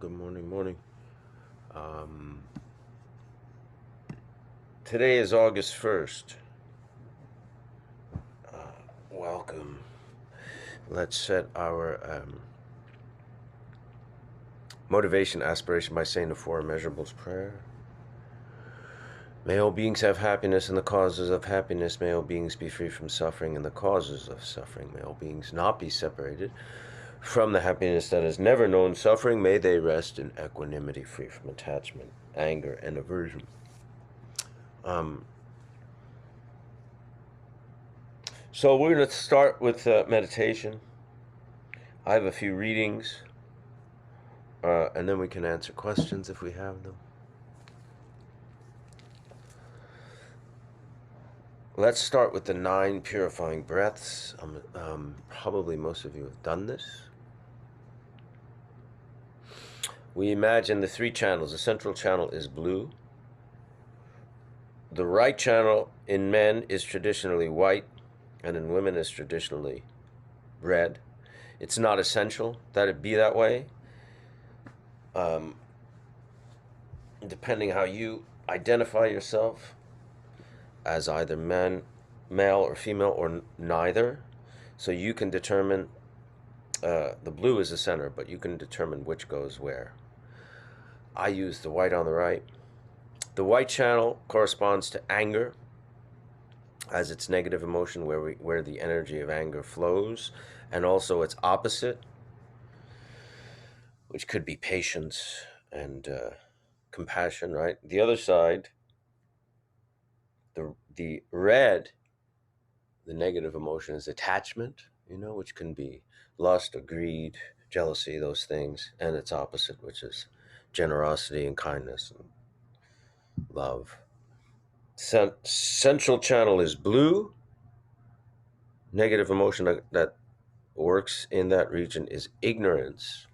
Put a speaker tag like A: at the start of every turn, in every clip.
A: Good morning. Today is August 1st. Welcome. Let's set our motivation aspiration by saying the four Immeasurables prayer. May all beings have happiness and the causes of happiness. May all beings be free from suffering and the causes of suffering. May all beings not be separated from the happiness that has never known suffering. May they rest in equanimity, free from attachment, anger, and aversion. So we're going to start with meditation. I have a few readings, and then we can answer questions if we have them. Let's start with the 9 purifying breaths. Probably most of you have done this. We imagine the 3 channels. The central channel is blue. The right channel in men is traditionally white, and in women is traditionally red. It's not essential that it be that way. Depending how you identify yourself as either male or female, or neither. So you can determine, the blue is the center, but you can determine which goes where. I use the white on the right. The white channel corresponds to anger, as its negative emotion, where the energy of anger flows, and also its opposite, which could be patience and compassion, right? The other side, the red, the negative emotion is attachment, which can be lust or greed, jealousy, those things, and its opposite, which is generosity and kindness and love. Central channel is blue. Negative emotion that works in that region is ignorance,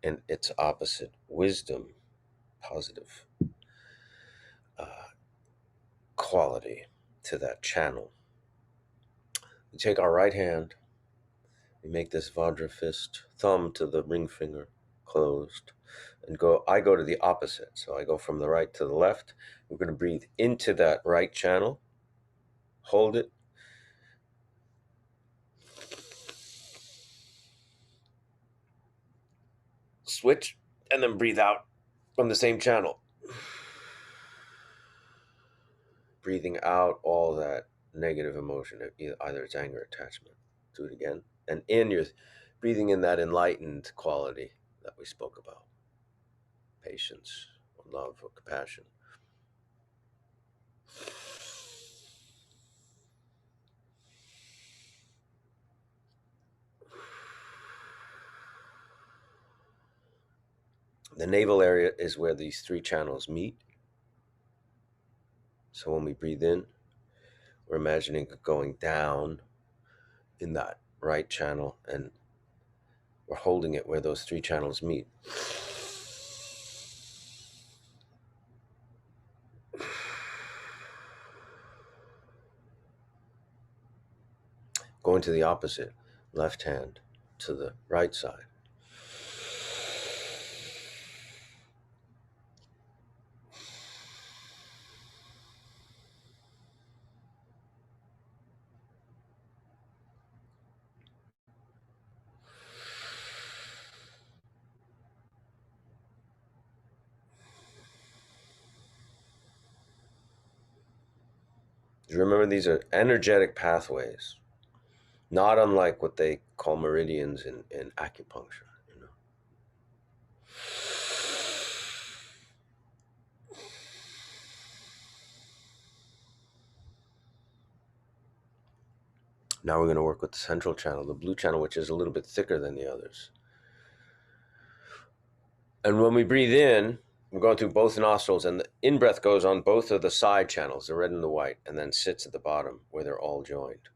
A: and its opposite, wisdom, positive quality to that channel. We take our right hand, we make this Vajra fist, thumb to the ring finger closed, and I go to the opposite. So I go from the right to the left. We're going to breathe into that right channel, hold it, switch, and then breathe out from the same channel. Breathing out all that negative emotion, either it's anger or attachment. Do it again. And in, you're breathing in that enlightened quality that we spoke about. Patience, or love, or compassion. The navel area is where these 3 channels meet. So when we breathe in, we're imagining going down in that right channel, and we're holding it where those 3 channels meet. Going to the opposite, left hand to the right side. Remember, these are energetic pathways, not unlike what they call meridians in acupuncture. Now we're going to work with the central channel, the blue channel, which is a little bit thicker than the others. And when we breathe in, we're going through both nostrils, and the in-breath goes on both of the side channels, the red and the white, and then sits at the bottom where they're all joined.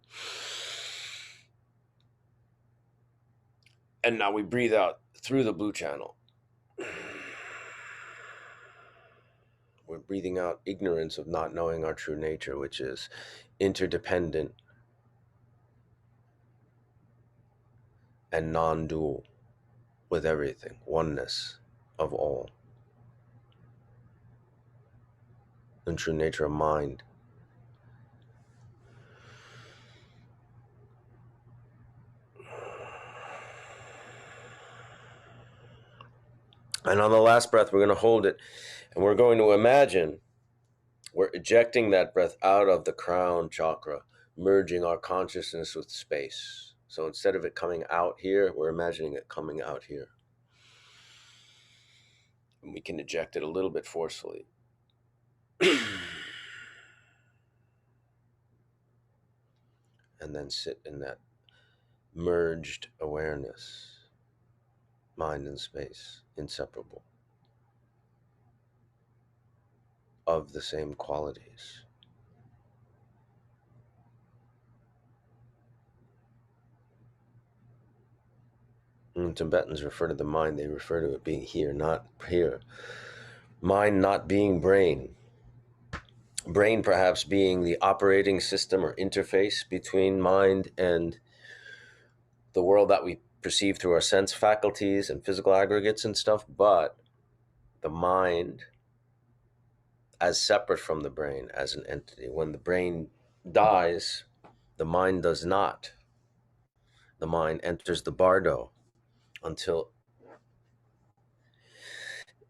A: And now we breathe out through the blue channel. We're breathing out ignorance of not knowing our true nature, which is interdependent and non-dual, with everything, oneness of all, the true nature of mind. And on the last breath, we're going to hold it, and we're going to imagine we're ejecting that breath out of the crown chakra, merging our consciousness with space. So instead of it coming out here, we're imagining it coming out here. And we can eject it a little bit forcefully. And then sit in that merged awareness, mind and space, inseparable, of the same qualities. When Tibetans refer to the mind, they refer to it being here, not here. Mind not being brain. Brain perhaps being the operating system or interface between mind and the world that we perceive through our sense faculties and physical aggregates and stuff, but the mind as separate from the brain as an entity. When the brain dies, the mind does not. The mind enters the bardo until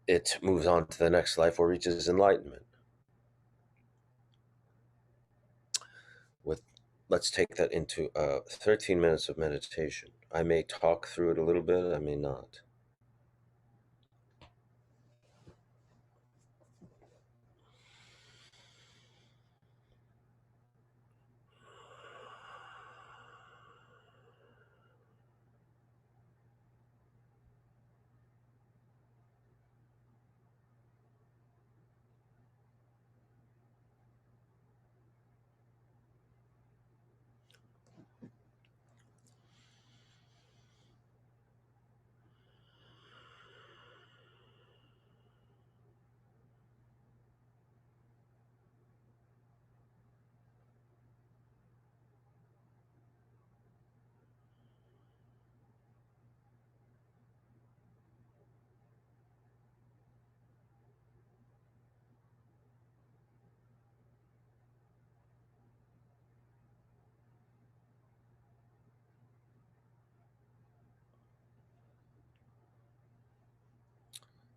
A: it moves on to the next life or reaches enlightenment. Let's take that into 13 minutes of meditation. I may talk through it a little bit, I may not.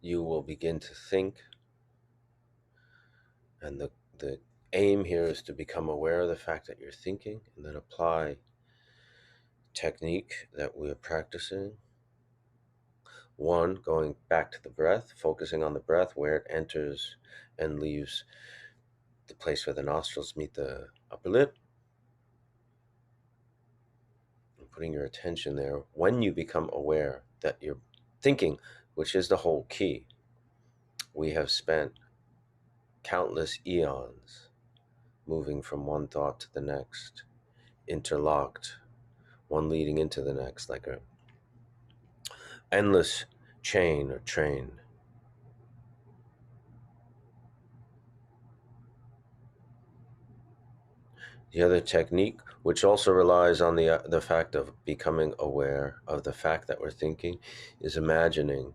A: You will begin to think, and the aim here is to become aware of the fact that you're thinking, and then apply technique that we're practicing. One, going back to the breath, focusing on the breath, where it enters and leaves the place where the nostrils meet the upper lip, and putting your attention there. When you become aware that you're thinking, which is the whole key, we have spent countless eons moving from one thought to the next, interlocked, one leading into the next, like a endless chain or train. The other technique, which also relies on the fact of becoming aware of the fact that we're thinking, is imagining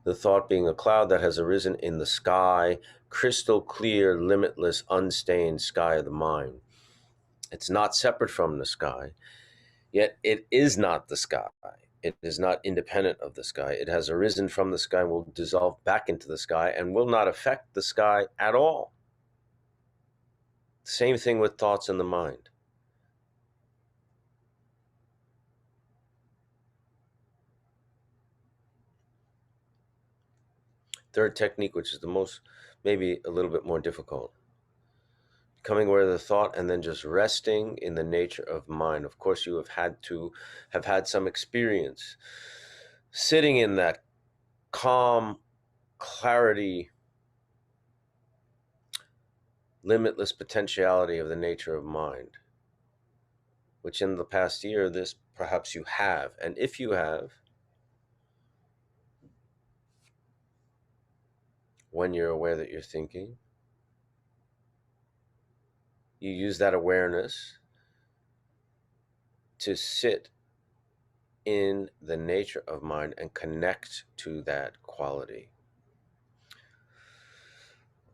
A: the thought being a cloud that has arisen in the sky, crystal clear, limitless, unstained sky of the mind. It's not separate from the sky, yet it is not the sky. It is not independent of the sky. It has arisen from the sky, will dissolve back into the sky, and will not affect the sky at all. Same thing with thoughts in the mind. Third technique, which is the most, maybe a little bit more difficult. Becoming aware of the thought and then just resting in the nature of mind. Of course, you have had some experience sitting in that calm, clarity, limitless potentiality of the nature of mind, which in the past year, this perhaps you have. And if you have, when you're aware that you're thinking, you use that awareness to sit in the nature of mind and connect to that quality.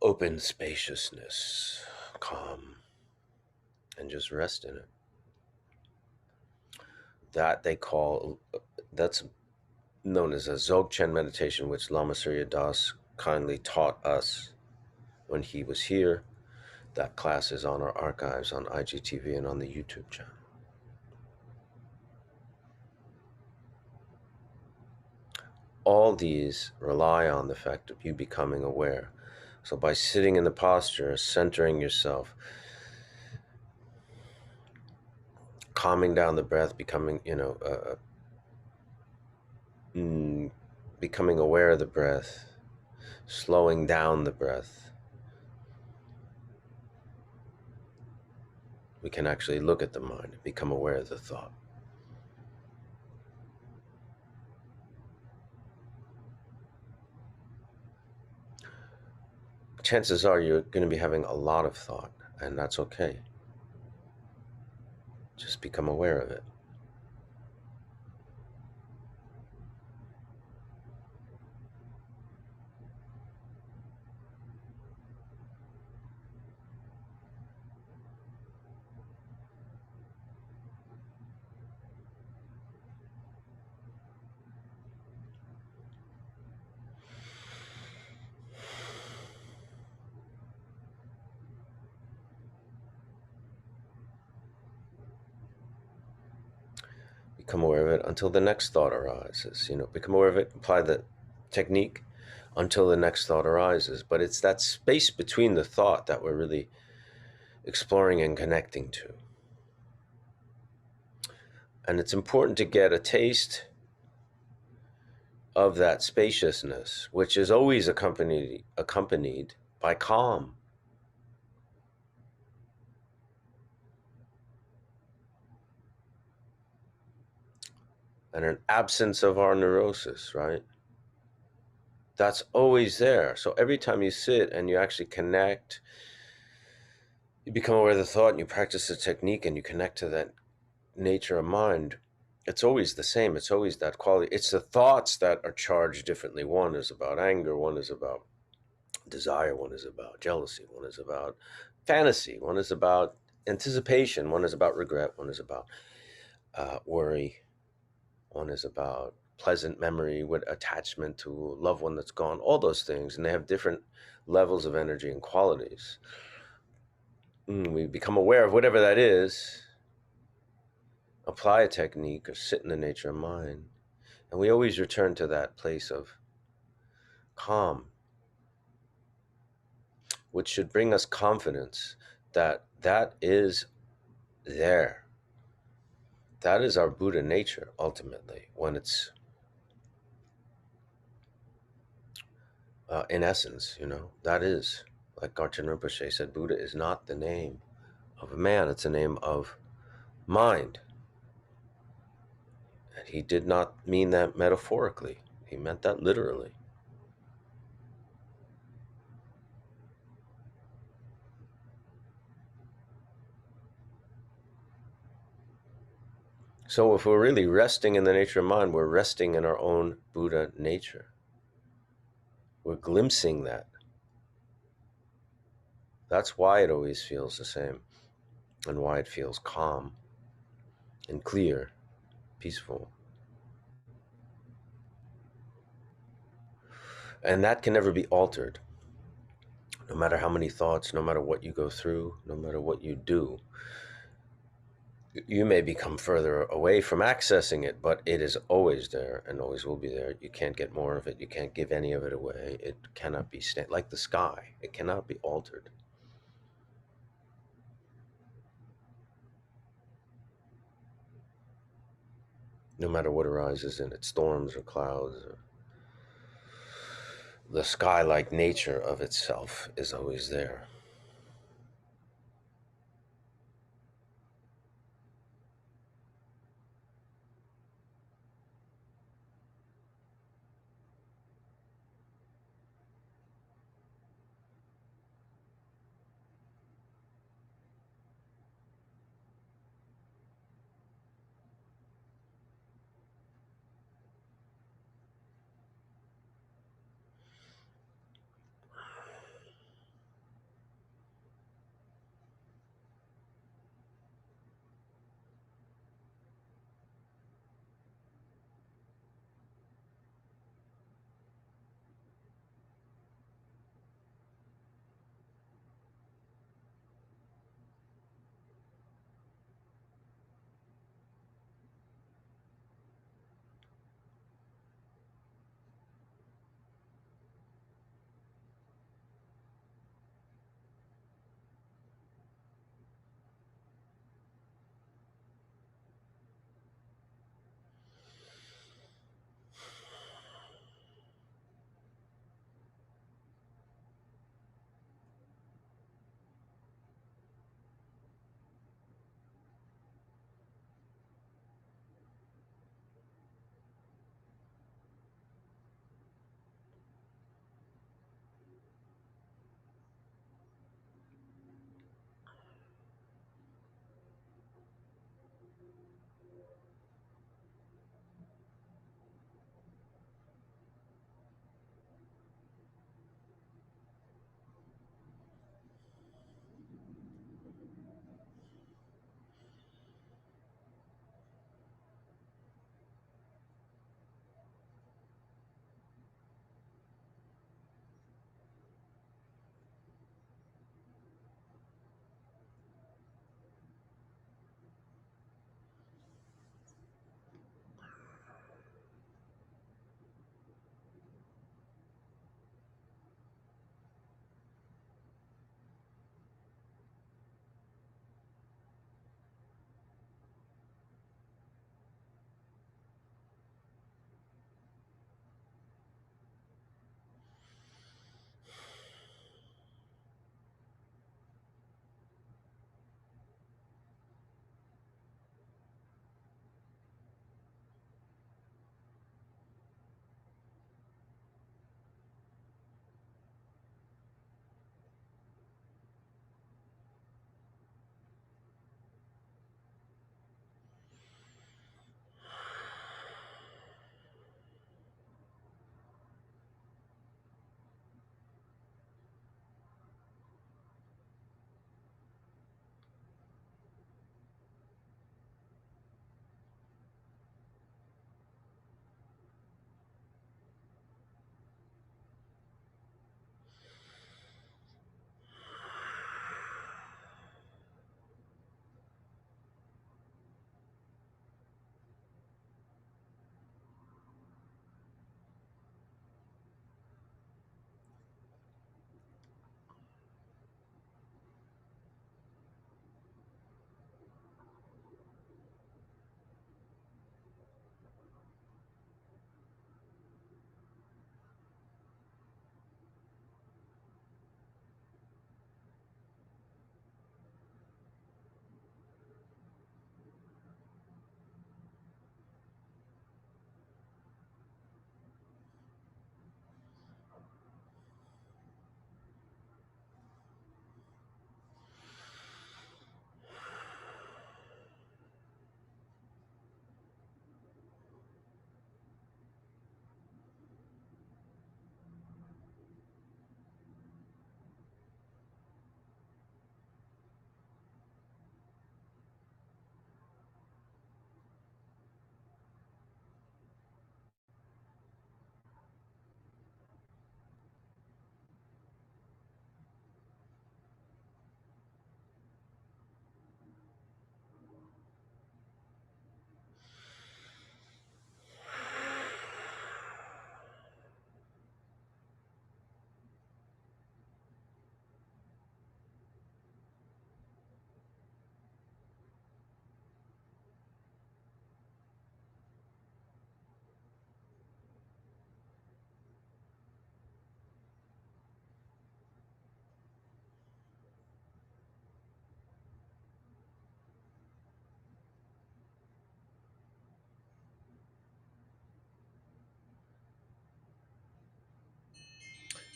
A: Open spaciousness, calm, and just rest in it. That they call, that's known as a Dzogchen meditation, which Lama Surya Das kindly taught us when he was here. That class is on our archives on IGTV and on the YouTube channel. All these rely on the fact of you becoming aware. So by sitting in the posture, centering yourself, calming down the breath, becoming, becoming aware of the breath, slowing down the breath, we can actually look at the mind and become aware of the thought. Chances are you're going to be having a lot of thought, and that's okay. Just become aware of it. Become aware of it until the next thought arises. Become aware of it, apply the technique until the next thought arises. But it's that space between the thought that we're really exploring and connecting to. And it's important to get a taste of that spaciousness, which is always accompanied by calm. And an absence of our neurosis, right? That's always there. So every time you sit and you actually connect, you become aware of the thought and you practice the technique and you connect to that nature of mind, it's always the same. It's always that quality. It's the thoughts that are charged differently. One is about anger, one is about desire, one is about jealousy, one is about fantasy, one is about anticipation, one is about regret, one is about worry, one is about pleasant memory with attachment to a loved one that's gone, all those things. And they have different levels of energy and qualities. We become aware of whatever that is, apply a technique or sit in the nature of mind. And we always return to that place of calm, which should bring us confidence that that is there. That is our Buddha nature, ultimately, when it's in essence, that is, like Garchen Rinpoche said, Buddha is not the name of a man, it's a name of mind. And he did not mean that metaphorically. He meant that literally. So if we're really resting in the nature of mind, we're resting in our own Buddha nature. We're glimpsing that. That's why it always feels the same and why it feels calm and clear, peaceful. And that can never be altered. No matter how many thoughts, no matter what you go through, no matter what you do, you may become further away from accessing it, but it is always there and always will be there. You can't get more of it. You can't give any of it away. It cannot be like the sky. It cannot be altered. No matter what arises in it, storms or clouds, or the sky-like nature of itself is always there.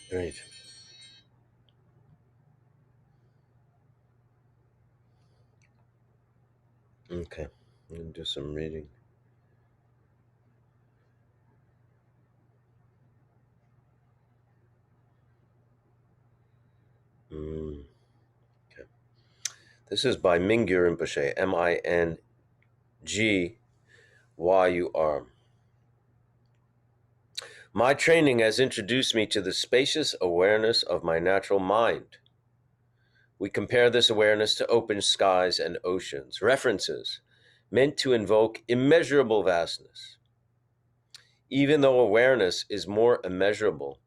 A: Great. Okay. I'm going to do some reading. Okay. This is by Mingyur Rinpoche, Mingyur. My training has introduced me to the spacious awareness of my natural mind. We compare this awareness to open skies and oceans, references meant to invoke immeasurable vastness. Even though awareness is more immeasurable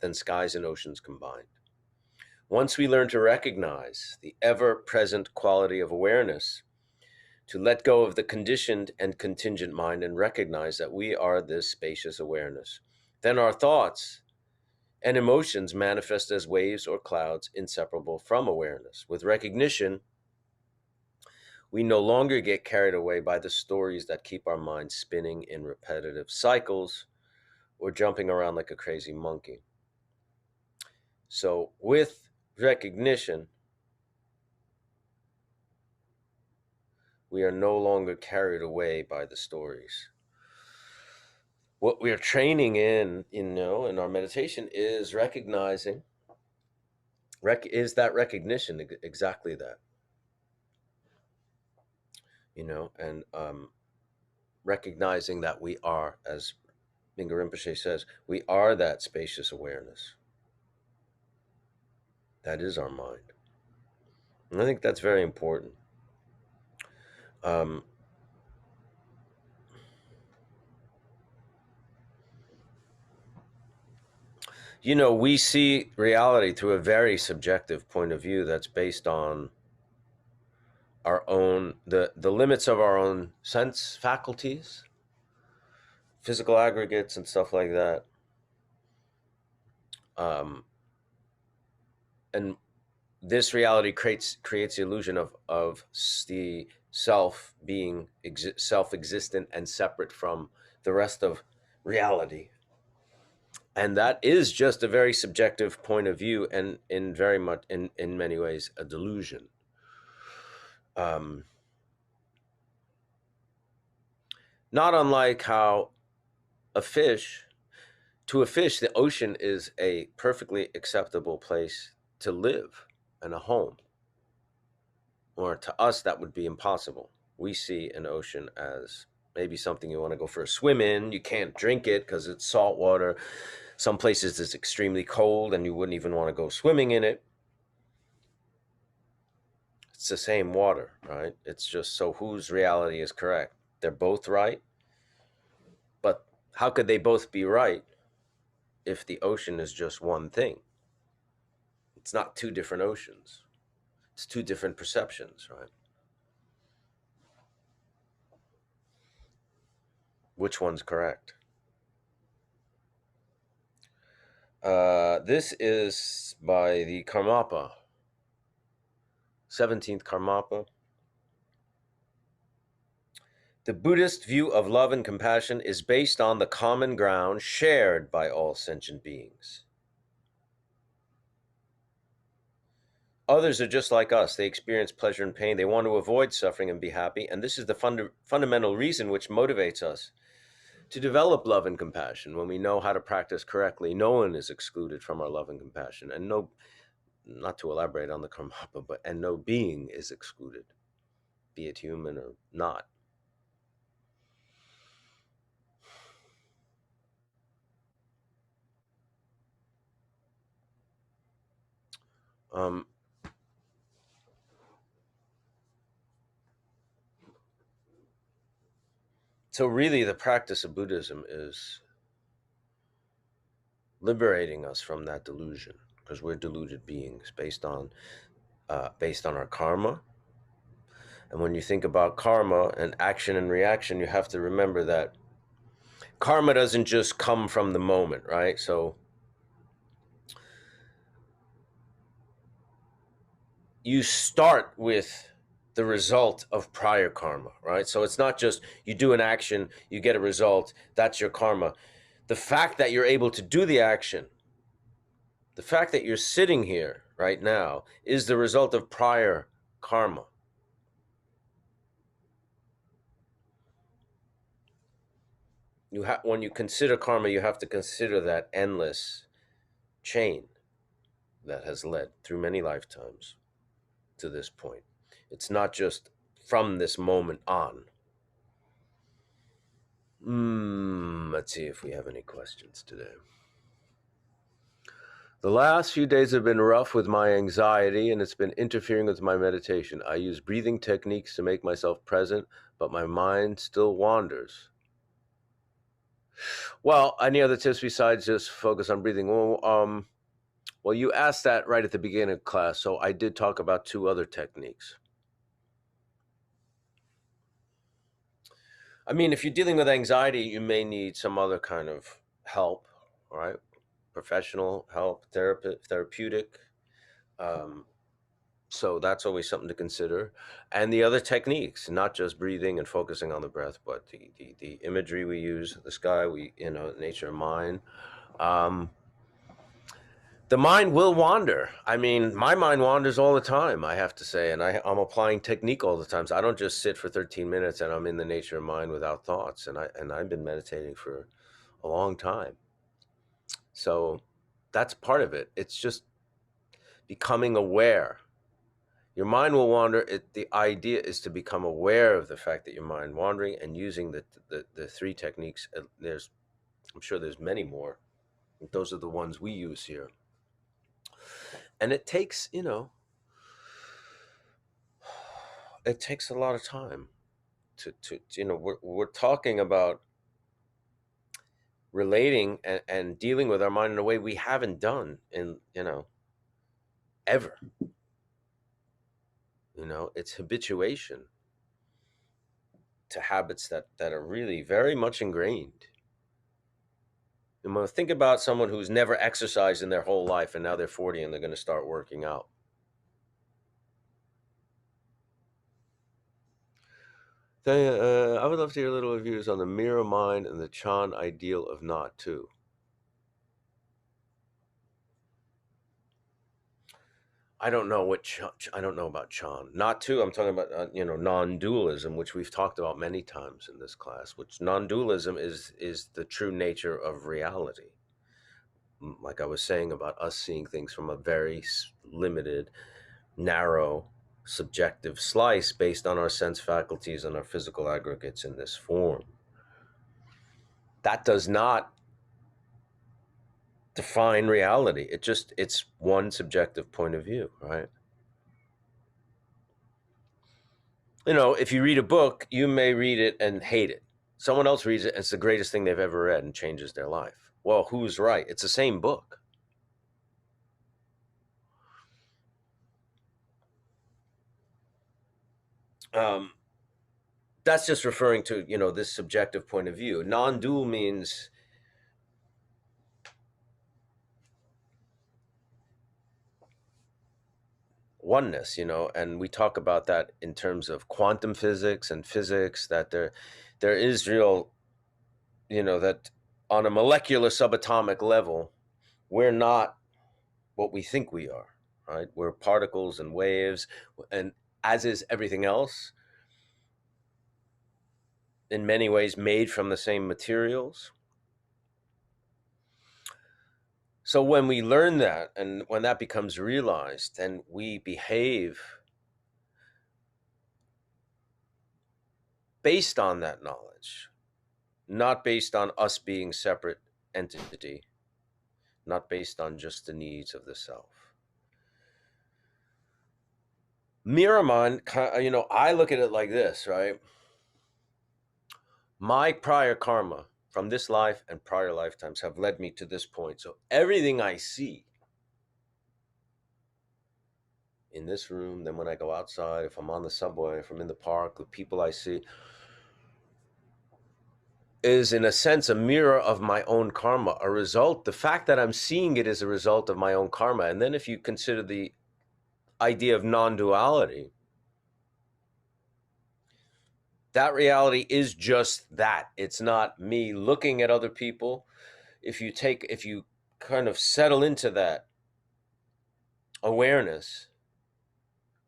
A: than skies and oceans combined. Once we learn to recognize the ever-present quality of awareness, to let go of the conditioned and contingent mind and recognize that we are this spacious awareness, then our thoughts and emotions manifest as waves or clouds inseparable from awareness. With recognition, we no longer get carried away by the stories that keep our minds spinning in repetitive cycles or jumping around like a crazy monkey. So with recognition, we are no longer carried away by the stories. What we are training in our meditation is recognizing, is that recognition, exactly that, and recognizing that we are, as Mingyur Rinpoche says, we are that spacious awareness. That is our mind. And I think that's very important. We see reality through a very subjective point of view that's based on our own, the limits of our own sense faculties, physical aggregates and stuff like that. And this reality creates the illusion of the self being self-existent and separate from the rest of reality. And that is just a very subjective point of view, and in many ways a delusion. Not unlike how to a fish, the ocean is a perfectly acceptable place to live and a home. Or to us, that would be impossible. We see an ocean as maybe something you want to go for a swim in. You can't drink it because it's salt water. Some places it's extremely cold and you wouldn't even want to go swimming in it. It's the same water, right? It's just, so whose reality is correct? They're both right. But how could they both be right if the ocean is just one thing? It's not two different oceans. It's two different perceptions, right? Which one's correct? This is by the Karmapa, 17th Karmapa. The Buddhist view of love and compassion is based on the common ground shared by all sentient beings. Others are just like us. They experience pleasure and pain. They want to avoid suffering and be happy. And this is the fundamental reason which motivates us to develop love and compassion. When we know how to practice correctly, no one is excluded from our love and compassion. And not to elaborate on the Karmapa, and no being is excluded, be it human or not. So really the practice of Buddhism is liberating us from that delusion, because we're deluded beings based on our karma. And when you think about karma and action and reaction, you have to remember that karma doesn't just come from the moment, right? So you start with the result of prior karma, right? So it's not just you do an action, you get a result, that's your karma. The fact that you're able to do the action The fact that you're sitting here right now is the result of prior karma. When you consider karma, you have to consider that endless chain that has led through many lifetimes to this point. It's not just from this moment on. Let's see if we have any questions today. The last few days have been rough with my anxiety, and it's been interfering with my meditation. I use breathing techniques to make myself present, but my mind still wanders. Well, any other tips besides just focus on breathing? Well, you asked that right at the beginning of class, so I did talk about 2 other techniques. I mean, if you're dealing with anxiety, you may need some other kind of help, all right? Professional help, therapeutic. So that's always something to consider. And the other techniques, not just breathing and focusing on the breath, but the imagery we use, the sky, nature and mind. The mind will wander. I mean, my mind wanders all the time, I have to say, and I'm applying technique all the time. So I don't just sit for 13 minutes and I'm in the nature of mind without thoughts. And I've been meditating for a long time. So that's part of it. It's just becoming aware. Your mind will wander. The idea is to become aware of the fact that your mind wandering and using the 3 techniques. I'm sure there's many more. Those are the ones we use here. And it takes, it takes a lot of time to we're talking about relating and dealing with our mind in a way we haven't done in, ever. It's habituation to habits that are really very much ingrained. Think about someone who's never exercised in their whole life and now they're 40 and they're going to start working out. I would love to hear little reviews on the mirror mind and the Chan ideal of not too. I don't know I don't know about Chan. Not too. I'm talking about non-dualism, which we've talked about many times in this class. Which non-dualism is the true nature of reality. Like I was saying about us seeing things from a very limited, narrow, subjective slice based on our sense faculties and our physical aggregates in this form. That does not define reality. It's one subjective point of view, right? If you read a book, you may read it and hate it. Someone else reads it and it's the greatest thing they've ever read and changes their life. Well, who's right? It's the same book. That's just referring to, this subjective point of view. Non-dual means oneness, and we talk about that in terms of quantum physics and physics, that there is real, that on a molecular subatomic level, we're not what we think we are, right? We're particles and waves, and as is everything else, in many ways made from the same materials. So when we learn that, and when that becomes realized, then we behave based on that knowledge, not based on us being separate entity, not based on just the needs of the self. Mirror mind, I look at it like this, right? My prior karma from this life and prior lifetimes have led me to this point. So everything I see in this room, then when I go outside, if I'm on the subway, if I'm in the park, the people I see, is in a sense a mirror of my own karma, a result. The fact that I'm seeing it is a result of my own karma. And then if you consider the idea of non-duality, that reality is just that. It's not me looking at other people. If you kind of settle into that awareness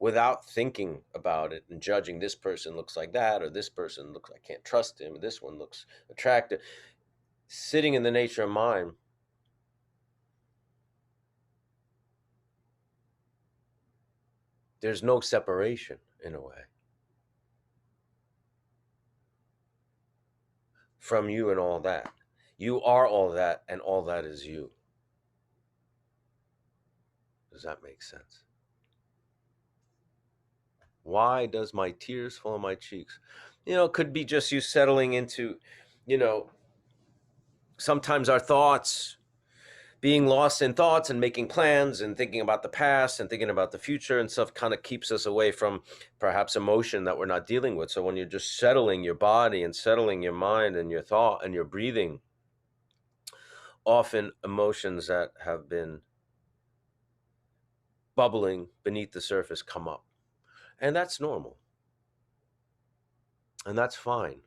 A: without thinking about it and judging, this person looks like that, or this person looks, I can't trust him, or this one looks attractive. Sitting in the nature of mind, there's no separation in a way from you and all that. You are all that, and all that is you. Does that make sense? Why does my tears fall on my cheeks? It could be just you settling into, sometimes our thoughts, being lost in thoughts and making plans and thinking about the past and thinking about the future and stuff kind of keeps us away from perhaps emotion that we're not dealing with. So when you're just settling your body and settling your mind and your thought and your breathing, often emotions that have been bubbling beneath the surface come up. And that's normal. And that's fine.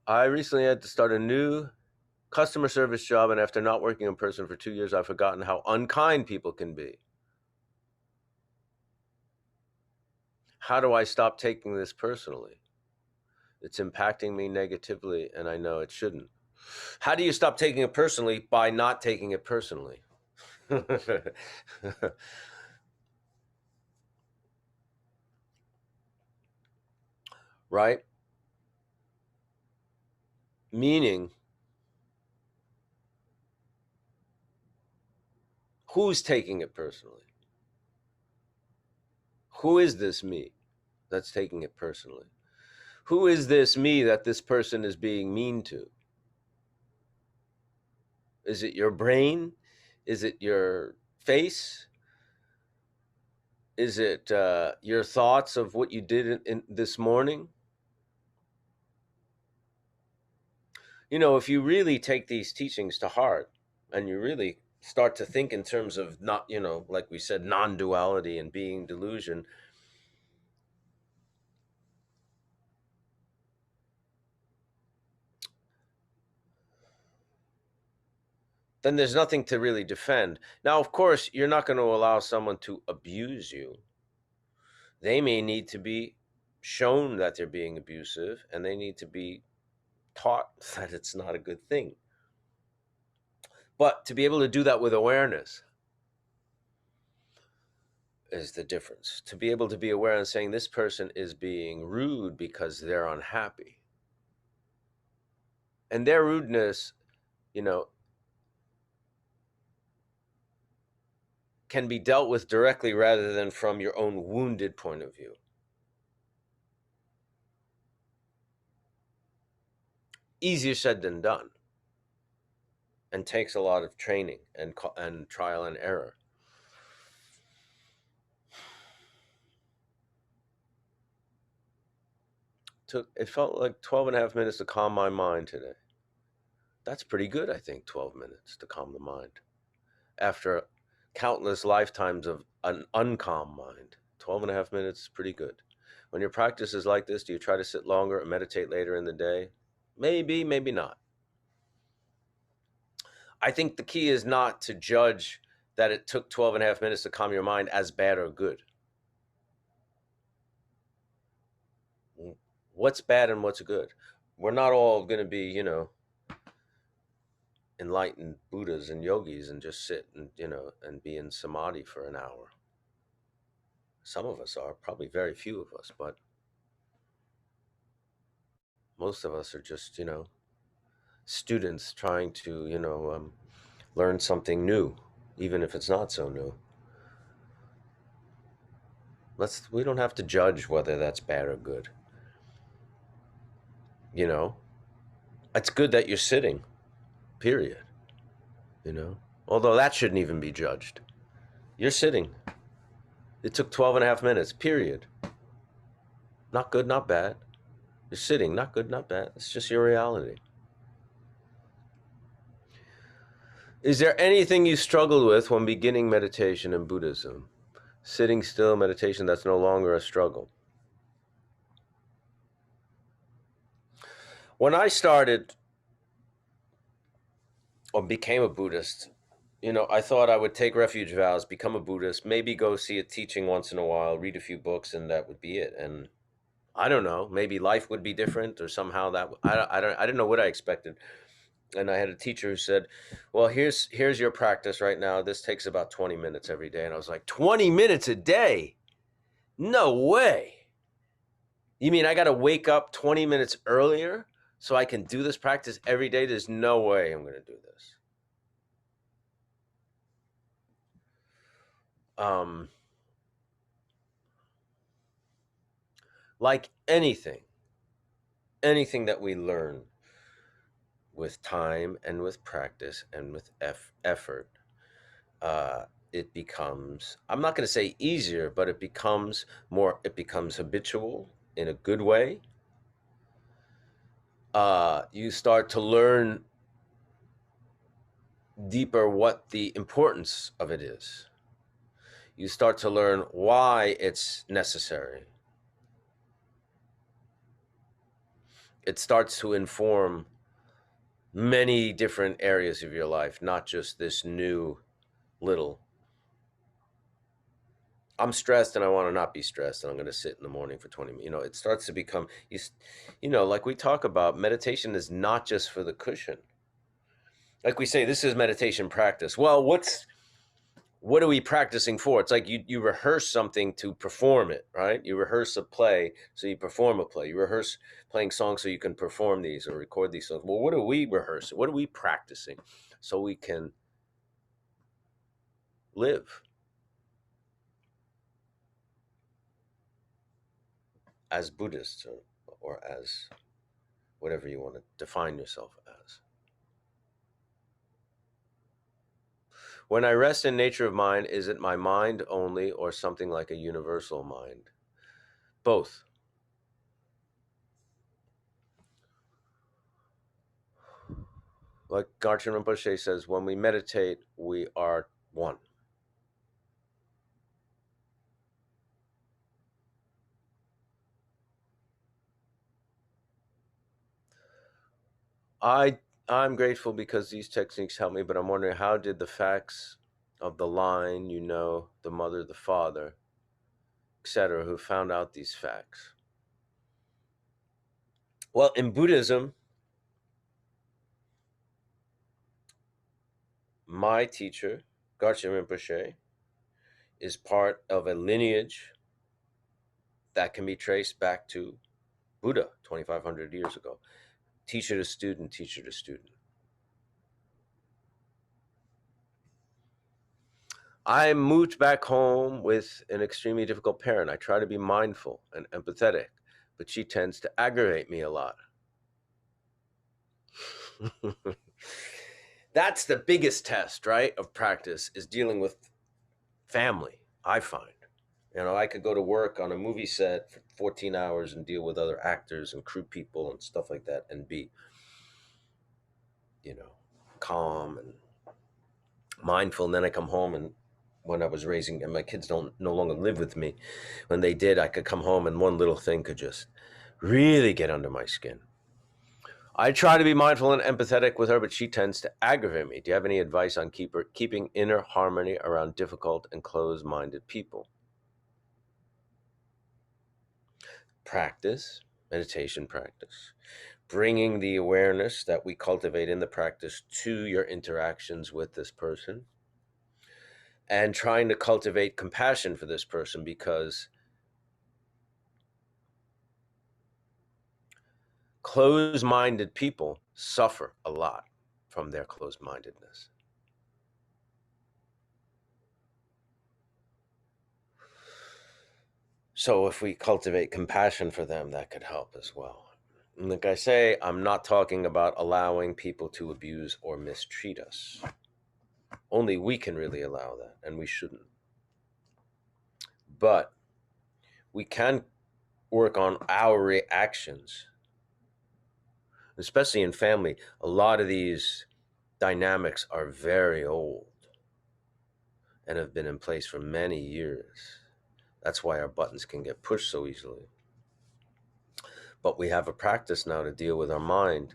A: I recently had to start a new customer service job, and after not working in person for 2 years, I've forgotten how unkind people can be. How do I stop taking this personally? It's impacting me negatively, and I know it shouldn't. How do you stop taking it personally? By not taking it personally. Right? Meaning, who's taking it personally? Who is this me that's taking it personally? Who is this me that this person is being mean to? Is it your brain? Is it your face? Is it your thoughts of what you did in this morning? If you really take these teachings to heart and you really start to think in terms of not, like we said, non-duality and being delusion, then there's nothing to really defend. Now, of course, you're not going to allow someone to abuse you. They may need to be shown that they're being abusive, and they need to be taught that it's not a good thing. But to be able to do that with awareness is the difference. To be able to be aware and saying this person is being rude because they're unhappy. And their rudeness, can be dealt with directly rather than from your own wounded point of view. Easier said than done, and takes a lot of training and trial and error. It felt like 12 and a half minutes to calm my mind today. That's pretty good, I think, 12 minutes to calm the mind. After countless lifetimes of an uncalm mind, 12 and a half minutes is pretty good. When your practice is like this, do you try to sit longer or meditate later in the day? Maybe, maybe not. I think the key is not to judge that it took 12 and a half minutes to calm your mind as bad or good. What's bad and what's good? We're not all going to be, enlightened Buddhas and yogis and just sit and, and be in samadhi for an hour. Some of us are, probably very few of us, but most of us are just, students trying to, learn something new, even if it's not so new. We don't have to judge whether that's bad or good. It's good that you're sitting, period. Although that shouldn't even be judged. You're sitting. It took 12 and a half minutes, period. Not good, not bad. You're sitting, not good, not bad. It's just your reality. Is there anything you struggled with when beginning meditation in Buddhism? Sitting still, meditation, that's no longer a struggle. When I started or became a Buddhist, I thought I would take refuge vows, become a Buddhist, maybe go see a teaching once in a while, read a few books, and that would be it. And I don't know, maybe life would be different, or somehow that I didn't know what I expected. And I had a teacher who said, "Well, here's your practice right now. This takes about 20 minutes every day." And I was like, "20 minutes a day? No way! You mean I got to wake up 20 minutes earlier so I can do this practice every day? There's no way I'm going to do this." Um, like anything that we learn with time and with practice and with effort, uh, it becomes, I'm not going to say easier, but it becomes habitual in a good way. You start to learn deeper what the importance of it is. You start to learn why it's necessary. It starts to inform many different areas of your life, not just this new little, I'm stressed and I want to not be stressed and I'm going to sit in the morning for 20 minutes. It starts to become, like we talk about, meditation is not just for the cushion. Like we say, this is meditation practice. Well, what are we practicing for? It's like you rehearse something to perform it, right? You rehearse a play, so you perform a play. You rehearse playing songs so you can perform these or record these songs. Well, what are we rehearsing? What are we practicing so we can live as Buddhists or as whatever you want to define yourself as? When I rest in nature of mind, is it my mind only or something like a universal mind? Both. Like Garchen Rinpoche says, when we meditate, we are one. I'm grateful because these techniques help me, but I'm wondering, how did the facts of the line, the mother, the father, etc., who found out these facts? Well, in Buddhism, my teacher, Garchen Rinpoche, is part of a lineage that can be traced back to Buddha 2,500 years ago. Teacher to student, teacher to student. I moved back home with an extremely difficult parent. I try to be mindful and empathetic, but she tends to aggravate me a lot. That's the biggest test, right, of practice, is dealing with family, I find. I could go to work on a movie set for 14 hours and deal with other actors and crew people and stuff like that and be, calm and mindful. And then I come home, and when I was raising, and my kids don't no longer live with me, when they did, I could come home and one little thing could just really get under my skin. I try to be mindful and empathetic with her, but she tends to aggravate me. Do you have any advice on keeping inner harmony around difficult and closed-minded people? Practice, meditation practice, bringing the awareness that we cultivate in the practice to your interactions with this person, and trying to cultivate compassion for this person, because closed-minded people suffer a lot from their closed-mindedness. So if we cultivate compassion for them, that could help as well. And like I say, I'm not talking about allowing people to abuse or mistreat us. Only we can really allow that, and we shouldn't. But we can work on our reactions, especially in family. A lot of these dynamics are very old and have been in place for many years. That's why our buttons can get pushed so easily. But we have a practice now to deal with our mind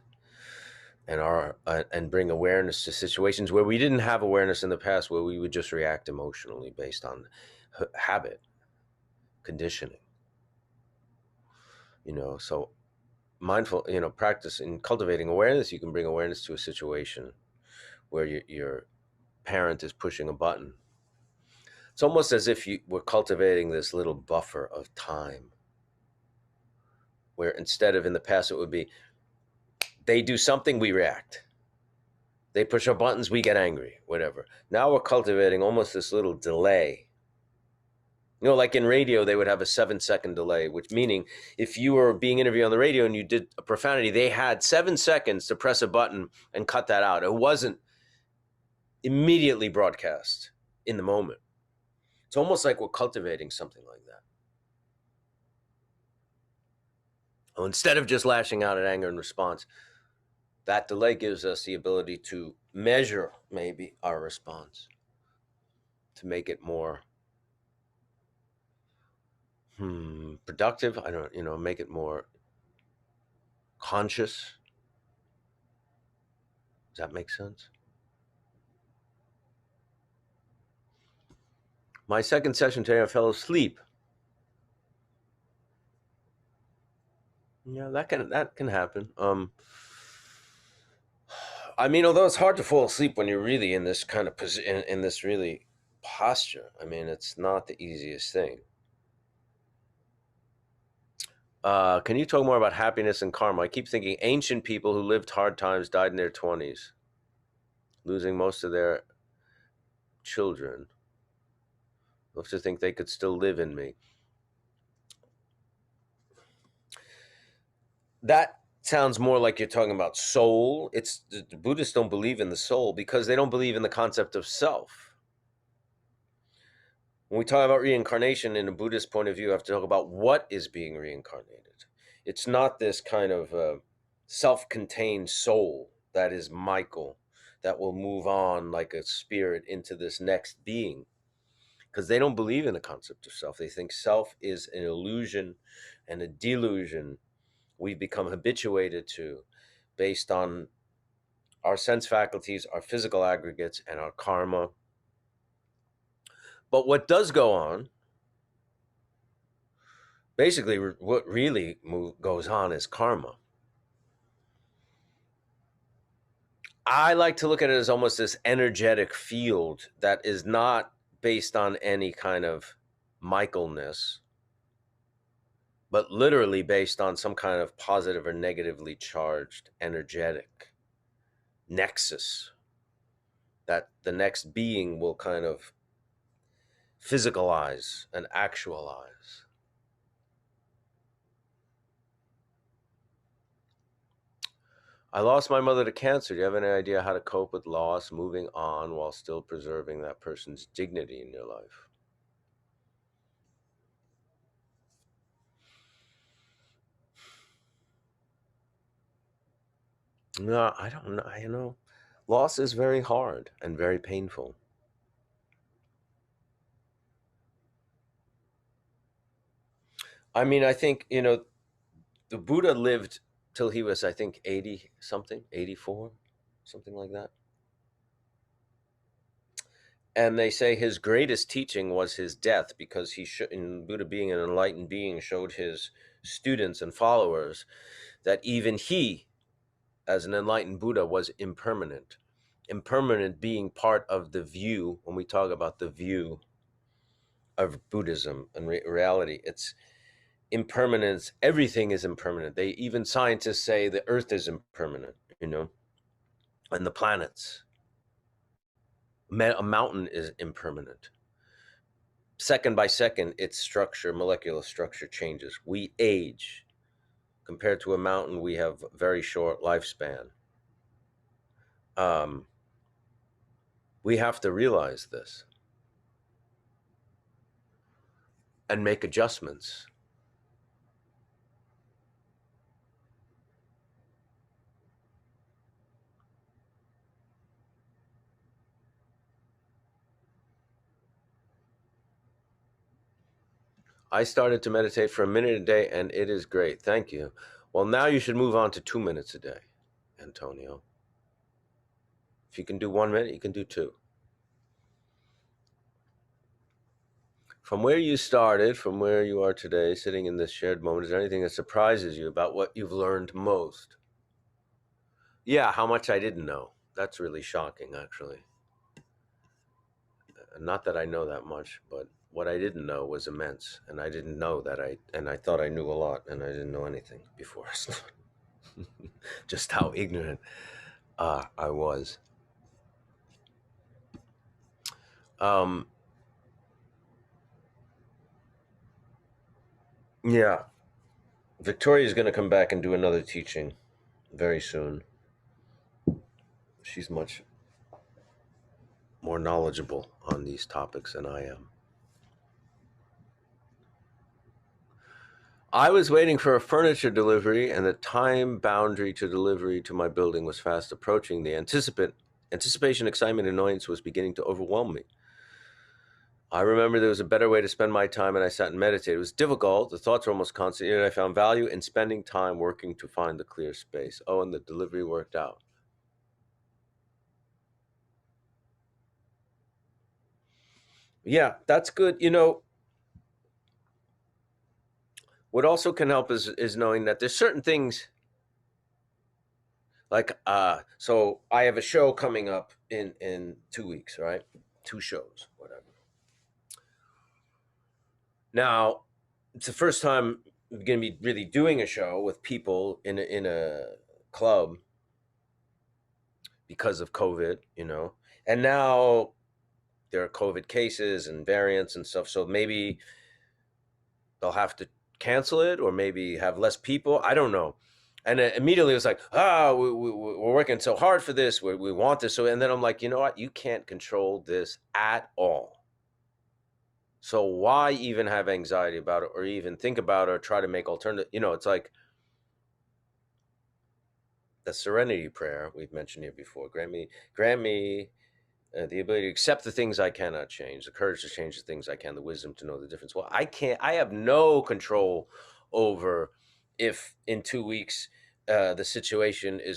A: and bring awareness to situations where we didn't have awareness in the past, where we would just react emotionally based on habit, conditioning. So mindful, practice in cultivating awareness. You can bring awareness to a situation where your parent is pushing a button. It's almost as if you were cultivating this little buffer of time, where instead of in the past it would be they do something, we react. They push our buttons, we get angry, whatever. Now we're cultivating almost this little delay. Like in radio, they would have a 7-second delay, which meaning if you were being interviewed on the radio and you did a profanity, they had 7 seconds to press a button and cut that out. It wasn't immediately broadcast in the moment. It's almost like we're cultivating something like that. Instead of just lashing out at anger in response, that delay gives us the ability to measure maybe our response, to make it more productive. I don't, make it more conscious. Does that make sense? My second session today, I fell asleep. Yeah, that can happen. Although it's hard to fall asleep when you're really in this kind of position, in this really posture. It's not the easiest thing. Can you talk more about happiness and karma? I keep thinking ancient people who lived hard times died in their 20s, losing most of their children. I love to think they could still live in me. That sounds more like you're talking about soul. The Buddhists don't believe in the soul because they don't believe in the concept of self. When we talk about reincarnation in a Buddhist point of view, you have to talk about what is being reincarnated. It's not this kind of self-contained soul that is Michael, that will move on like a spirit into this next being, because they don't believe in the concept of self. They think self is an illusion and a delusion we've become habituated to based on our sense faculties, our physical aggregates, and our karma. But what does go on, basically what really goes on is karma. I like to look at it as almost this energetic field that is not based on any kind of Michaelness, but literally based on some kind of positive or negatively charged energetic nexus that the next being will kind of physicalize and actualize. I lost my mother to cancer. Do you have any idea how to cope with loss, moving on while still preserving that person's dignity in your life? No, I don't know. Loss is very hard and very painful. I think, the Buddha lived till he was, I think, 80 something, 84, something like that. And they say his greatest teaching was his death, because in Buddha being an enlightened being, showed his students and followers that even he, as an enlightened Buddha, was impermanent. Impermanent being part of the view, when we talk about the view of Buddhism and reality, it's impermanence. Everything is impermanent. Even scientists say the earth is impermanent, and the planets. A mountain is impermanent. Second by second, its structure, molecular structure, changes. We age. Compared to a mountain, we have very short lifespan. We have to realize this and make adjustments. I started to meditate for a minute a day, and it is great. Thank you. Well, now you should move on to 2 minutes a day, Antonio. If you can do 1 minute, you can do 2. From where you started, from where you are today, sitting in this shared moment, is there anything that surprises you about what you've learned most? Yeah, how much I didn't know. That's really shocking, actually. Not that I know that much, but what I didn't know was immense. And I didn't know that I thought I knew a lot, and I didn't know anything before. Just how ignorant I was. Yeah, Victoria's going to come back and do another teaching very soon. She's much more knowledgeable on these topics than I am. I was waiting for a furniture delivery, and the time boundary to delivery to my building was fast approaching. The anticipation, excitement, annoyance was beginning to overwhelm me. I remember there was a better way to spend my time, and I sat and meditated. It was difficult. The thoughts were almost constant, yet I found value in spending time working to find the clear space. Oh, and the delivery worked out. Yeah, that's good. What also can help is knowing that there's certain things like so I have a show coming up in 2 weeks, right? 2 shows, whatever. Now, it's the first time I'm going to be really doing a show with people in a club because of COVID, and now there are COVID cases and variants and stuff. So maybe they'll have to cancel it, or maybe have less people. I don't know. And immediately it was like, we're working so hard for this. We want this. So, and then I'm like, you know what? You can't control this at all. So why even have anxiety about it, or even think about it, or try to make alternative? It's like the Serenity Prayer we've mentioned here before. Grant me the ability to accept the things I cannot change, the courage to change the things I can, the wisdom to know the difference. Well, I have no control over if in 2 weeks the situation in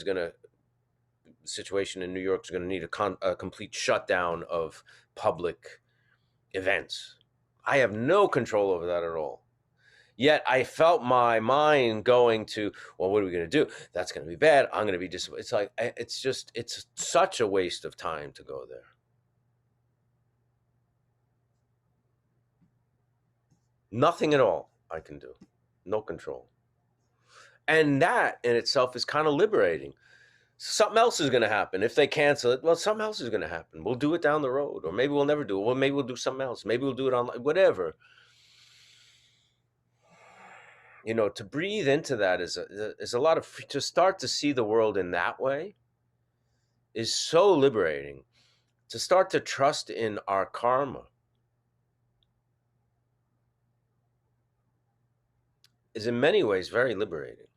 A: New York is going to need a complete shutdown of public events. I have no control over that at all. Yet I felt my mind going to, well, what are we going to do? That's going to be bad. I'm going to be disappointed. It's like, it's such a waste of time to go there. Nothing at all I can do. No control. And that in itself is kind of liberating. Something else is going to happen. If they cancel it, well, something else is going to happen. We'll do it down the road, or maybe we'll never do it. Well, maybe we'll do something else. Maybe we'll do it online, whatever. To breathe into that is a lot of, to start to see the world in that way is so liberating. To start to trust in our karma is in many ways very liberating.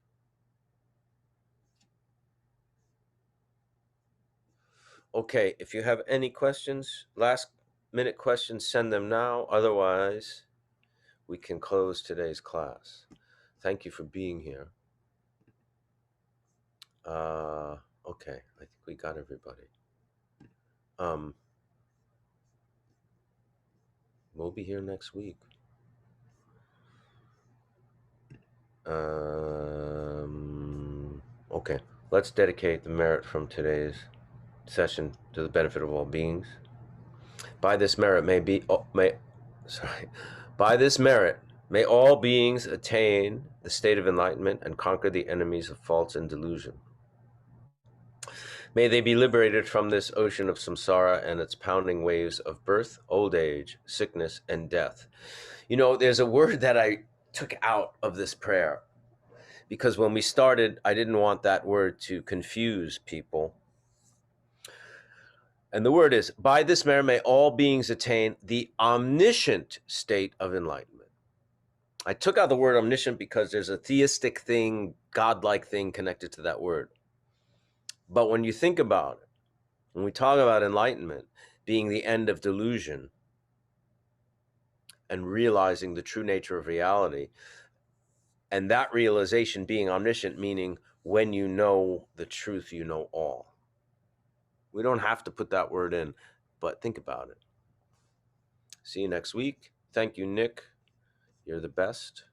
A: Okay, if you have any questions, last minute questions, send them now. Otherwise, we can close today's class. Thank you for being here. Okay, I think we got everybody. We'll be here next week. Okay, let's dedicate the merit from today's session to the benefit of all beings. By this merit By this merit may all beings attain the state of enlightenment and conquer the enemies of faults and delusion. May they be liberated from this ocean of samsara and its pounding waves of birth, old age, sickness, and death. There's a word that I took out of this prayer because when we started, I didn't want that word to confuse people. And the word is, by this merit may all beings attain the omniscient state of enlightenment. I took out the word omniscient because there's a theistic thing, godlike thing connected to that word. But when you think about it, when we talk about enlightenment being the end of delusion and realizing the true nature of reality, and that realization being omniscient, meaning when you know the truth, you know all. We don't have to put that word in, but think about it. See you next week. Thank you, Nick. You're the best.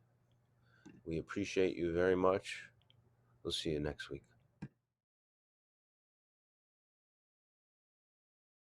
A: We appreciate you very much. We'll see you next week.